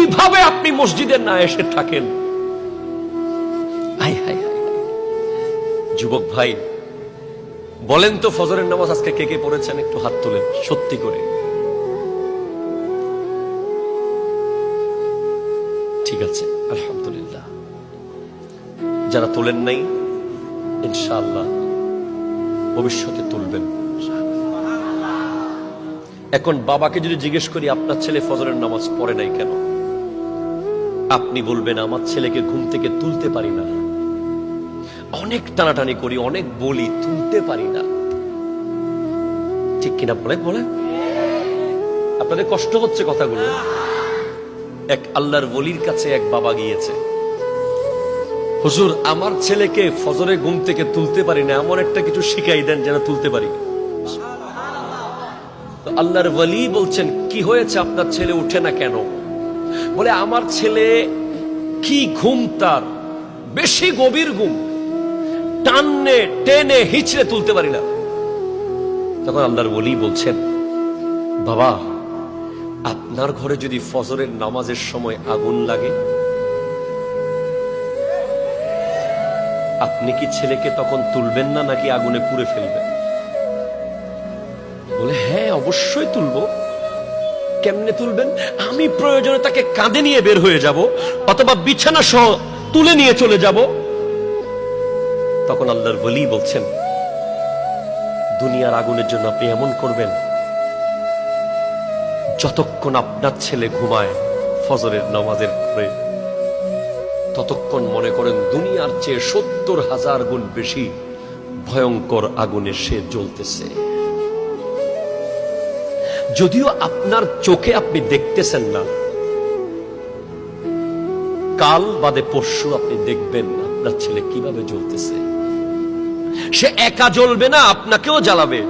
কিভাবে আপনি মসজিদে না এসে থাকেন? হায় হায় হায়। যুবক ভাই বলেন তো, ফজরের নামাজ আজকে কে কে পড়েছেন? একটু হাত তোলেন সত্যি করে। ঠিক আছে, আলহামদুলিল্লাহ। যারা তোলেন নাই, ইনশাআল্লাহ ভবিষ্যতে তুলবেন। এখন বাবাকে যদি জিজ্ঞেস করি আপনার ছেলে ফজরের নামাজ পড়ে নাই কেন, আপনি বলবেন আমার ছেলেকে ঘুম থেকে তুলতে পারি না, অনেক টানাটানি করি, অনেক বলি, তুলতে পারি না। ঠিক কিনা বলে বলেন? আপনাদের কষ্ট হচ্ছে কথাগুলো? এক আল্লাহর ওলির কাছে এক বাবা গিয়েছে, হুজুর আমার ছেলেকে ফজরে ঘুম থেকে তুলতে পারি না, এমন একটা কিছু শিখাই দেন যেন তুলতে পারি। আল্লাহর ওলি বলছেন, কি হয়েছে আপনার ছেলে উঠে না কেন? বলে আমার ছেলে কি ঘুম, তার বেশি গভীর ঘুম, টাননে টেনে হিচড়ে তুলতে পারি না। তখন আল্লাহর ওলি বলছেন, বাবা আপনার ঘরে যদি ফজরের নামাজের সময় আগুন লাগে, আপনি কি ছেলেকে তখন তুলবেন না, নাকি আগুনে পুড়ে ফেলবেন? বলে হ্যাঁ অবশ্যই তুলবো। কেমনে তুলবেন? আমি প্রয়োজনে তাকে কাঁধে নিয়ে বের হয়ে যাব, অথবা বিছানা সহ তুলে নিয়ে চলে যাব। তখন আল্লাহর ওলি বলছেন, দুনিয়ার আগুনের জন্য আপনি এমন করবেন, যতক্ষণ আপনার ছেলে ঘুমায় ফজরের নামাজের পরে, ততক্ষণ মনে করেন দুনিয়ার চেয়ে ৭০,০০০ গুণ বেশি ভয়ঙ্কর আগুনে সে জ্বলতেছে। যদিও আপনার চোখে আপনি দেখতেছেন না, কাল বাদে পরশু আপনি দেখবেন আপনার ছেলে কিভাবে জ্বলতেছে। সে একা জ্বলবে না, আপনাকেও জ্বালাবে।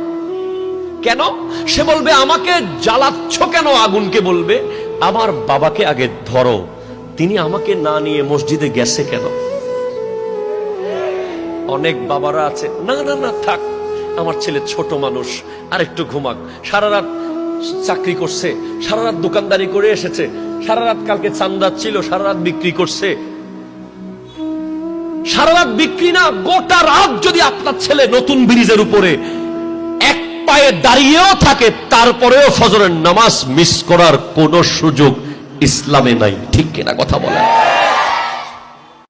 কেন? সে বলবে আমাকে জ্বালাচ্ছ কেন? আগুনকে বলবে আমার বাবাকে আগে ধরো, তিনি আমাকে না নিয়ে মসজিদে গেছে কেন? অনেক বাবারা আছে, না না না থাক, আমার ছেলে ছোট মানুষ, আর একটু ঘুমাক, সারা রাত চাকরি করছে, সারা রাত দোকানদারি করে এসেছে, সারা রাত কালকে চান্দা ছিল, সারা রাত বিক্রি করছে। সারা রাত বিক্রি না, গোটা রাত যদি আপনার ছেলে নতুন ব্রিজের উপরে এক পায়ে দাঁড়িয়েও থাকে, তারপরেও ফজরের নামাজ মিস করার কোন সুযোগ ইসলামে নাই। ঠিক কিনা কথা বলেন?